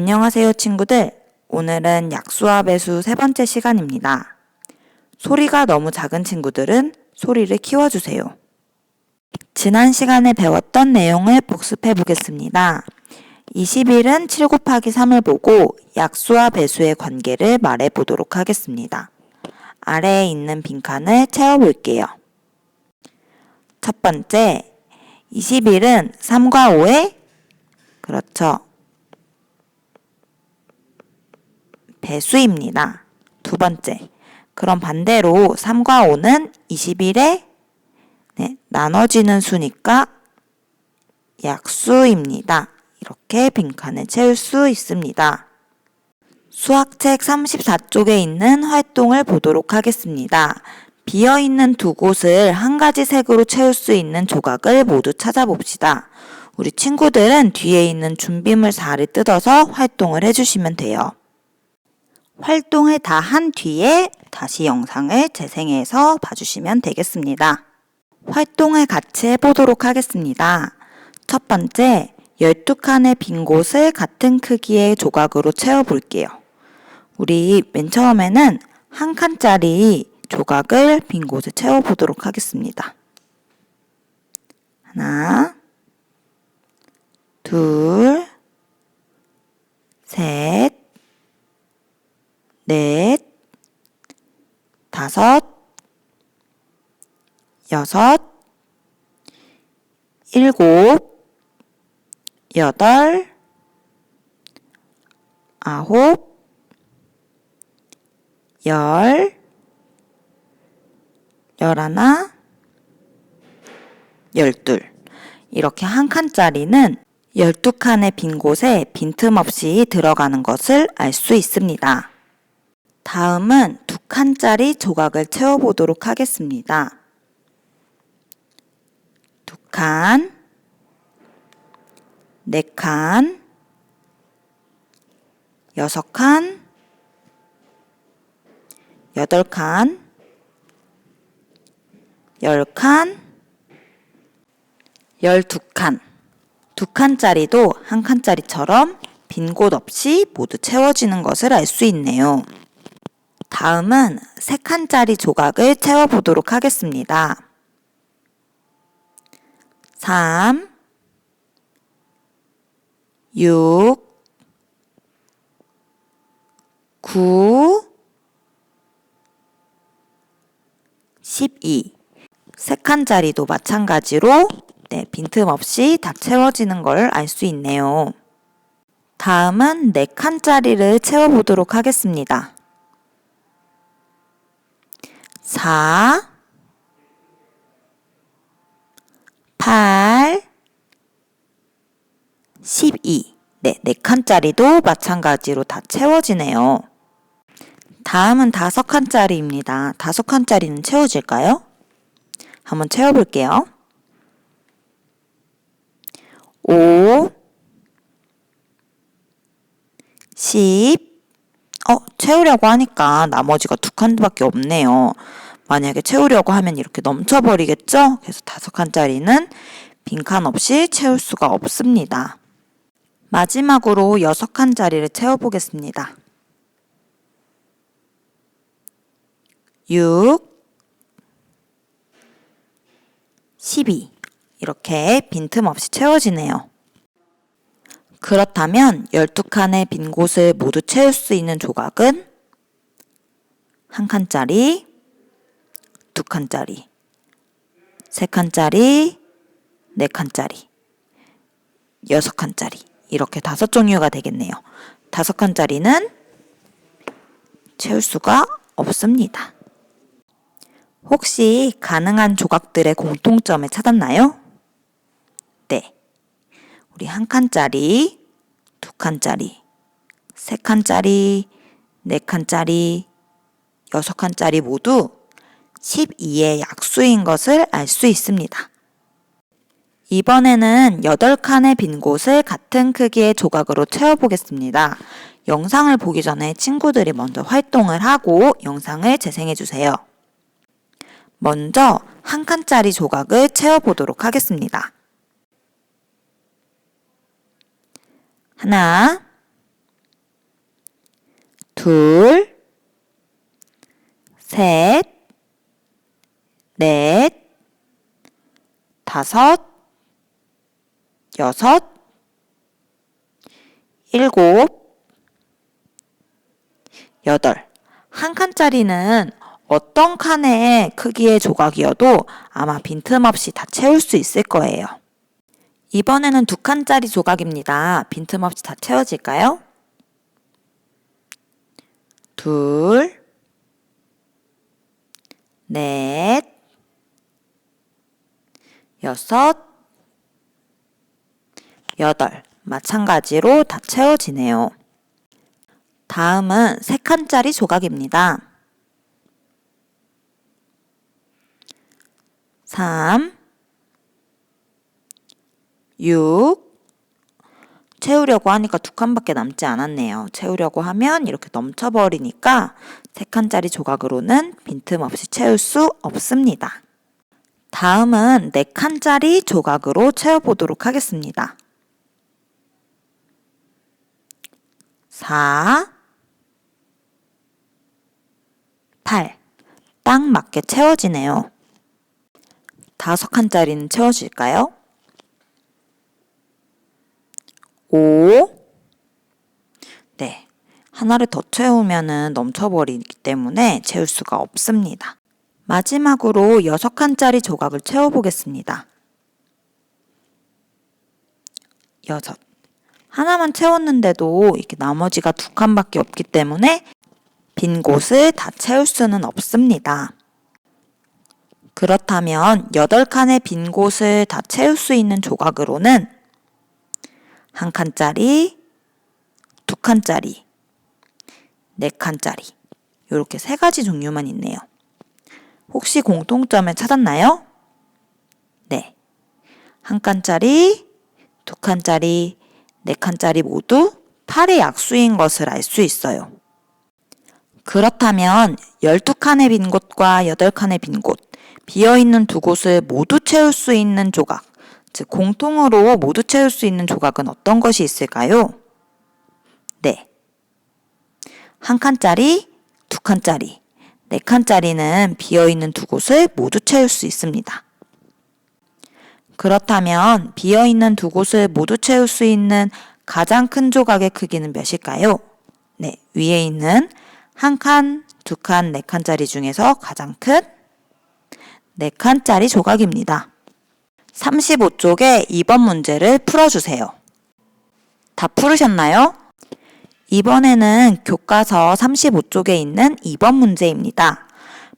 안녕하세요 친구들. 오늘은 약수와 배수 세 번째 시간입니다. 소리가 너무 작은 친구들은 소리를 키워주세요. 지난 시간에 배웠던 내용을 복습해 보겠습니다. 20일은 7 곱하기 3을 보고 약수와 배수의 관계를 말해 보도록 하겠습니다. 아래에 있는 빈칸을 채워볼게요. 첫 번째, 20일은 3과 5의 그렇죠. 배수입니다. 두 번째, 그럼 반대로 3과 5는 21에 나눠지는 수니까 약수입니다. 이렇게 빈칸을 채울 수 있습니다. 수학책 34쪽에 있는 활동을 보도록 하겠습니다. 비어있는 두 곳을 한 가지 색으로 채울 수 있는 조각을 모두 찾아봅시다. 우리 친구들은 뒤에 있는 준비물 4를 뜯어서 활동을 해주시면 돼요. 활동을 다 한 뒤에 다시 영상을 재생해서 봐주시면 되겠습니다. 활동을 같이 해보도록 하겠습니다. 첫 번째, 12칸의 빈 곳을 같은 크기의 조각으로 채워볼게요. 우리 맨 처음에는 한 칸짜리 조각을 빈 곳에 채워보도록 하겠습니다. 하나, 둘, 셋, 넷, 다섯, 여섯, 일곱, 여덟, 아홉, 열, 열하나, 열둘. 이렇게 한 칸짜리는 12칸의 빈 곳에 빈틈없이 들어가는 것을 알 수 있습니다. 다음은 2칸짜리 조각을 채워보도록 하겠습니다. 2칸, 4칸, 6칸, 8칸, 10칸, 12칸. 2칸짜리도 한 칸짜리처럼 빈 곳 없이 모두 채워지는 것을 알 수 있네요. 다음은 3칸짜리 조각을 채워보도록 하겠습니다. 3, 6, 9, 12. 3칸짜리도 마찬가지로 빈틈없이 다 채워지는 걸 알 수 있네요. 다음은 4칸짜리를 채워보도록 하겠습니다. 4, 8, 12. 4칸짜리도 마찬가지로 다 채워지네요. 다음은 5칸짜리입니다. 5칸짜리는 채워질까요? 한번 채워볼게요. 5, 10, 채우려고 하니까 나머지가 2칸밖에 없네요. 만약에 채우려고 하면 이렇게 넘쳐버리겠죠? 그래서 5칸짜리는 빈칸 없이 채울 수가 없습니다. 마지막으로 6칸짜리를 채워보겠습니다. 6, 12. 이렇게 빈틈없이 채워지네요. 그렇다면 12칸의 빈 곳을 모두 채울 수 있는 조각은 1칸짜리, 2칸짜리, 3칸짜리, 4칸짜리, 6칸짜리 이렇게 5종류가 되겠네요. 5칸짜리는 채울 수가 없습니다. 혹시 가능한 조각들의 공통점을 찾았나요? 네. 우리 1칸짜리, 2칸짜리, 3칸짜리, 4칸짜리, 6칸짜리 모두 12의 약수인 것을 알 수 있습니다. 이번에는 8칸의 빈 곳을 같은 크기의 조각으로 채워보겠습니다. 영상을 보기 전에 친구들이 먼저 활동을 하고 영상을 재생해주세요. 먼저 1칸짜리 조각을 채워보도록 하겠습니다. 하나, 둘, 셋, 넷, 다섯, 여섯, 일곱, 여덟. 한 칸짜리는 어떤 칸의 크기의 조각이어도 아마 빈틈없이 다 채울 수 있을 거예요. 이번에는 2칸짜리 조각입니다. 빈틈없이 다 채워질까요? 둘, 넷, 여섯, 여덟. 마찬가지로 다 채워지네요. 다음은 3칸짜리 조각입니다. 3, 6, 채우려고 하니까 2칸밖에 남지 않았네요. 채우려고 하면 이렇게 넘쳐버리니까 3칸짜리 조각으로는 빈틈없이 채울 수 없습니다. 다음은 4칸짜리 조각으로 채워보도록 하겠습니다. 4, 8. 딱 맞게 채워지네요. 5칸짜리는 채워질까요? 5. 네. 하나를 더 채우면 넘쳐버리기 때문에 채울 수가 없습니다. 마지막으로 6칸짜리 조각을 채워보겠습니다. 6. 하나만 채웠는데도 이렇게 나머지가 2칸밖에 없기 때문에 빈 곳을 다 채울 수는 없습니다. 그렇다면 8칸의 빈 곳을 다 채울 수 있는 조각으로는 1칸짜리, 2칸짜리, 4칸짜리 이렇게 3가지 종류만 있네요. 혹시 공통점을 찾았나요? 네. 1칸짜리, 2칸짜리, 4칸짜리 모두 8의 약수인 것을 알 수 있어요. 그렇다면 12칸의 빈 곳과 8칸의 빈 곳, 비어있는 2곳을 모두 채울 수 있는 조각, 즉 공통으로 모두 채울 수 있는 조각은 어떤 것이 있을까요? 네. 1칸짜리, 2칸짜리, 4칸짜리는 비어있는 2곳을 모두 채울 수 있습니다. 그렇다면 비어있는 2곳을 모두 채울 수 있는 가장 큰 조각의 크기는 몇일까요? 네, 위에 있는 1칸, 2칸, 4칸짜리 중에서 가장 큰 4칸짜리 조각입니다. 35쪽의 2번 문제를 풀어주세요. 다 풀으셨나요? 이번에는 교과서 35쪽에 있는 2번 문제입니다.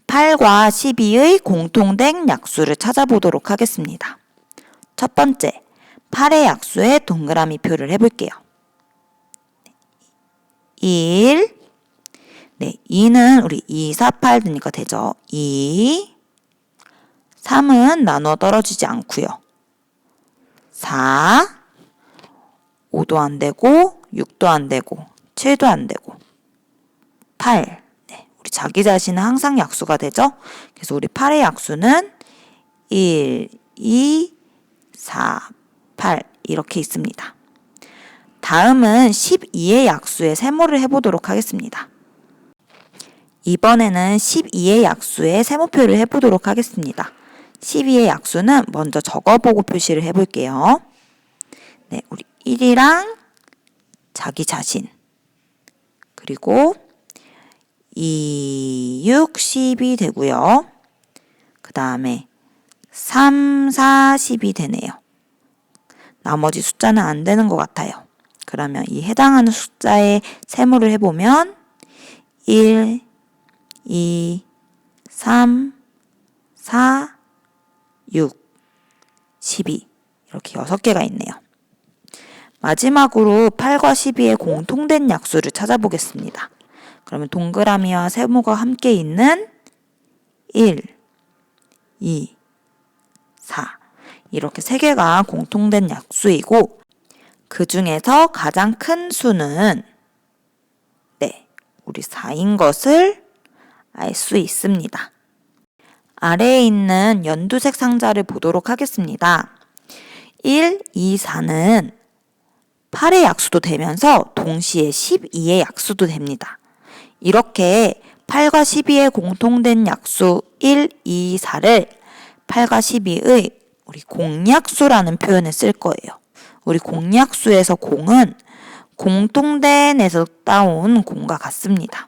8과 12의 공통된 약수를 찾아보도록 하겠습니다. 첫 번째, 8의 약수에 동그라미 표를 해볼게요. 1, 네, 2는 우리 2, 4, 8 드니까 되죠. 2, 3은 나눠 떨어지지 않고요. 4, 5도 안 되고 6도 안 되고 7도 안 되고 8, 네, 우리 자기 자신은 항상 약수가 되죠. 그래서 우리 8의 약수는 1, 2, 4, 8 이렇게 있습니다. 다음은 12의 약수의 세모를 해보도록 하겠습니다. 이번에는 12의 약수의 세모표를 해보도록 하겠습니다. 12의 약수는 먼저 적어보고 표시를 해볼게요. 네, 우리 1이랑 자기 자신, 그리고 2, 6, 10이 되고요. 그 다음에 3, 4, 10이 되네요. 나머지 숫자는 안 되는 것 같아요. 그러면 이 해당하는 숫자의 세모를 해보면 1, 2, 3, 4, 6, 12 이렇게 6개가 있네요. 마지막으로 8과 12의 공통된 약수를 찾아보겠습니다. 그러면 동그라미와 세모가 함께 있는 1, 2, 4 이렇게 3개가 공통된 약수이고 그 중에서 가장 큰 수는 네, 우리 4인 것을 알 수 있습니다. 아래에 있는 연두색 상자를 보도록 하겠습니다. 1, 2, 4는 8의 약수도 되면서 동시에 12의 약수도 됩니다. 이렇게 8과 12의 공통된 약수 1, 2, 4를 8과 12의 우리 공약수라는 표현을 쓸 거예요. 우리 공약수에서 공은 공통된에서 따온 공과 같습니다.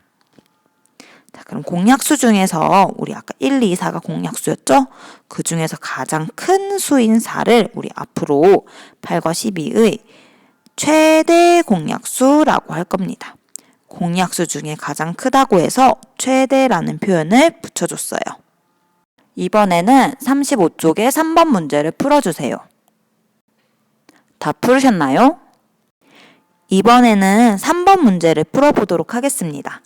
자, 그럼 공약수 중에서 우리 아까 1, 2, 4가 공약수였죠? 그 중에서 가장 큰 수인 4를 우리 앞으로 8과 12의 최대 공약수라고 할 겁니다. 공약수 중에 가장 크다고 해서 최대라는 표현을 붙여줬어요. 이번에는 35쪽의 3번 문제를 풀어주세요. 다 풀으셨나요? 이번에는 3번 문제를 풀어보도록 하겠습니다.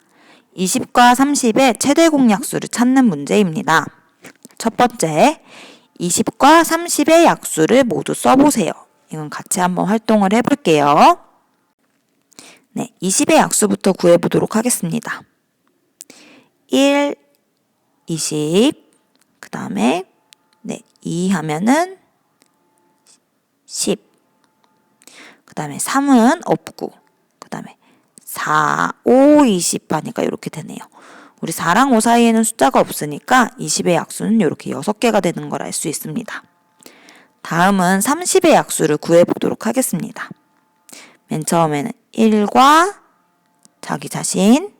20과 30의 최대 공약수를 찾는 문제입니다. 첫 번째, 20과 30의 약수를 모두 써보세요. 이건 같이 한번 활동을 해볼게요. 네, 20의 약수부터 구해보도록 하겠습니다. 1, 20, 그 다음에 2 하면은 10, 그 다음에 3은 없고, 그 다음에 4, 5, 20 하니까 이렇게 되네요. 우리 4랑 5 사이에는 숫자가 없으니까 20의 약수는 이렇게 6개가 되는 걸 알 수 있습니다. 다음은 30의 약수를 구해보도록 하겠습니다. 맨 처음에는 1과 자기 자신,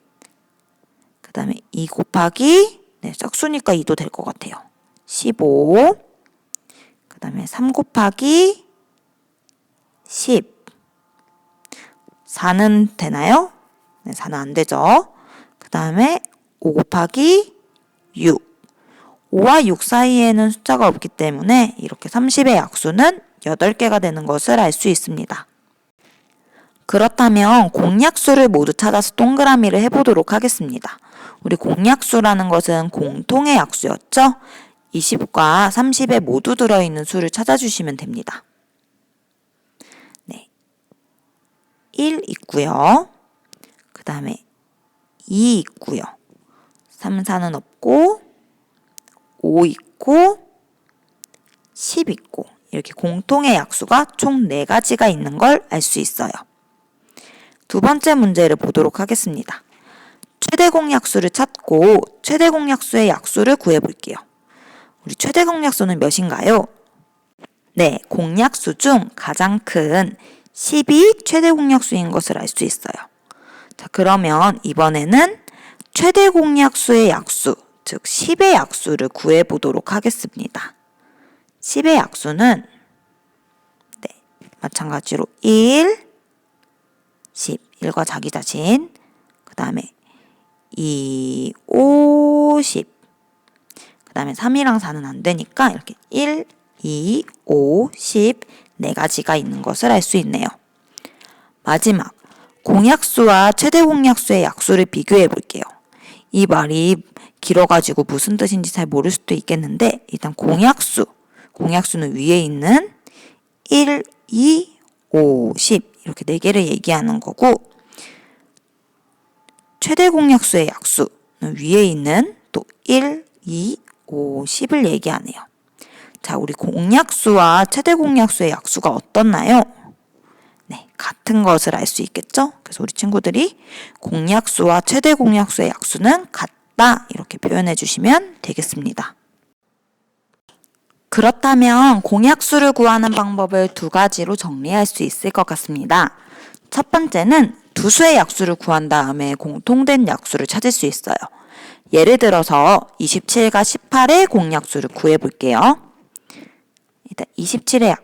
그 다음에 2 곱하기, 짝수니까 2도 될 것 같아요. 15, 그 다음에 3 곱하기 10, 4는 되나요? 네, 4는 안 되죠. 그 다음에 5 곱하기 6, 5와 6 사이에는 숫자가 없기 때문에 이렇게 30의 약수는 8개가 되는 것을 알 수 있습니다. 그렇다면 공약수를 모두 찾아서 동그라미를 해보도록 하겠습니다. 우리 공약수라는 것은 공통의 약수였죠? 20과 30에 모두 들어있는 수를 찾아주시면 됩니다. 네, 1 있고요. 그 다음에 2 있고요. 3, 4는 없고 5 있고 10 있고 이렇게 공통의 약수가 총 4가지가 있는 걸 알 수 있어요. 두 번째 문제를 보도록 하겠습니다. 최대 공약수를 찾고 최대 공약수의 약수를 구해볼게요. 우리 최대 공약수는 몇인가요? 네, 공약수 중 가장 큰 10이 최대 공약수인 것을 알 수 있어요. 자, 그러면 이번에는 최대 공약수의 약수, 즉 10의 약수를 구해보도록 하겠습니다. 10의 약수는 마찬가지로 1, 10, 1과 자기 자신, 그 다음에 2, 5, 10, 그 다음에 3이랑 4는 안 되니까 이렇게 1, 2, 5, 10, 4가지가 있는 것을 알 수 있네요. 마지막, 공약수와 최대 공약수의 약수를 비교해 볼게요. 이 말이 길어가지고 무슨 뜻인지 잘 모를 수도 있겠는데 일단 공약수는 위에 있는 1, 2, 5, 10 이렇게 4개를 얘기하는 거고 최대 공약수의 약수는 위에 있는 또 1, 2, 5, 10을 얘기하네요. 자, 우리 공약수와 최대 공약수의 약수가 어떻나요? 네, 같은 것을 알 수 있겠죠? 그래서 우리 친구들이 공약수와 최대 공약수의 약수는 같다 이렇게 표현해 주시면 되겠습니다. 그렇다면 공약수를 구하는 방법을 2가지로 정리할 수 있을 것 같습니다. 첫 번째는 두 수의 약수를 구한 다음에 공통된 약수를 찾을 수 있어요. 예를 들어서 27과 18의 공약수를 구해볼게요. 일단 27의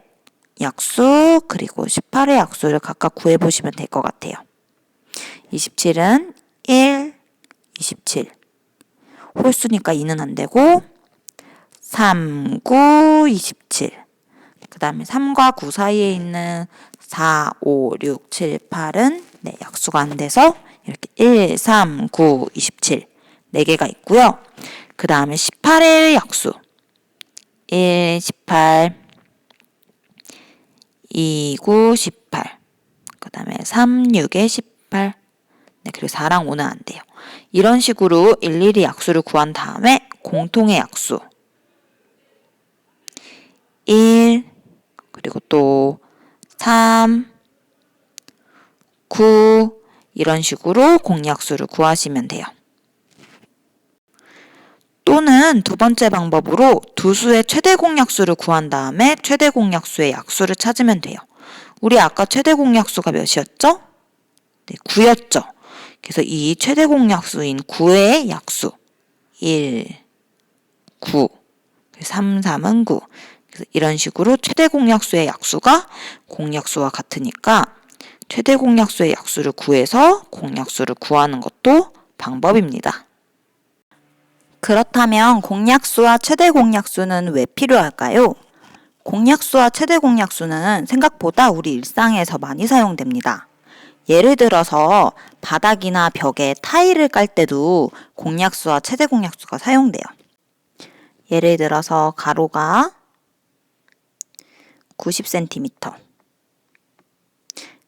약수 그리고 18의 약수를 각각 구해보시면 될 것 같아요. 27은 1, 27. 홀수니까 2는 안 되고 3, 9, 27. 그 다음에 3과 9 사이에 있는 4, 5, 6, 7, 8은 약수가 안 돼서 이렇게 1, 3, 9, 27 4개가 있고요. 그 다음에 18의 약수 1, 18 2, 9, 18 그 다음에 3, 6에 18 그리고 4랑 5는 안 돼요. 이런 식으로 일일이 약수를 구한 다음에 공통의 약수 1 그리고 또 3, 9 이런 식으로 공약수를 구하시면 돼요. 또는 두 번째 방법으로 두 수의 최대 공약수를 구한 다음에 최대 공약수의 약수를 찾으면 돼요. 우리 아까 최대 공약수가 몇이었죠? 네, 9였죠. 그래서 이 최대 공약수인 9의 약수 1, 9, 3, 3은 9. 그래서 이런 식으로 최대 공약수의 약수가 공약수와 같으니까 최대 공약수의 약수를 구해서 공약수를 구하는 것도 방법입니다. 그렇다면 공약수와 최대 공약수는 왜 필요할까요? 공약수와 최대 공약수는 생각보다 우리 일상에서 많이 사용됩니다. 예를 들어서 바닥이나 벽에 타일을 깔 때도 공약수와 최대 공약수가 사용돼요. 예를 들어서 가로가 90cm,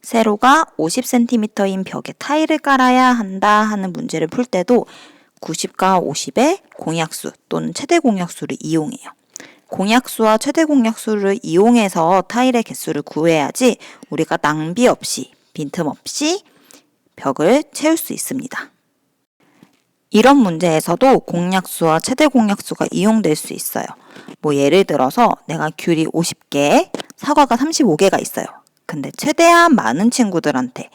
세로가 50cm인 벽에 타일을 깔아야 한다 하는 문제를 풀 때도 90과 50의 공약수 또는 최대 공약수를 이용해요. 공약수와 최대 공약수를 이용해서 타일의 개수를 구해야지 우리가 낭비 없이, 빈틈없이 벽을 채울 수 있습니다. 이런 문제에서도 공약수와 최대 공약수가 이용될 수 있어요. 예를 들어서 내가 귤이 50개, 사과가 35개가 있어요. 근데 최대한 많은 친구들한테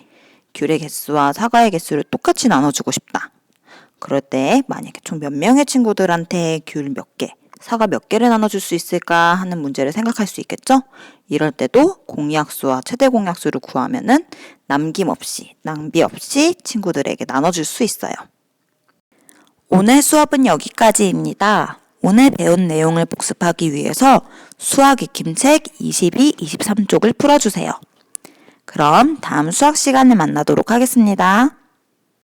귤의 개수와 사과의 개수를 똑같이 나눠주고 싶다. 그럴 때 만약에 총 몇 명의 친구들한테 귤 몇 개, 사과 몇 개를 나눠줄 수 있을까 하는 문제를 생각할 수 있겠죠? 이럴 때도 공약수와 최대 공약수를 구하면은 남김없이, 낭비 없이 친구들에게 나눠줄 수 있어요. 오늘 수업은 여기까지입니다. 오늘 배운 내용을 복습하기 위해서 수학 익힘책 22, 23쪽을 풀어주세요. 그럼 다음 수학 시간에 만나도록 하겠습니다.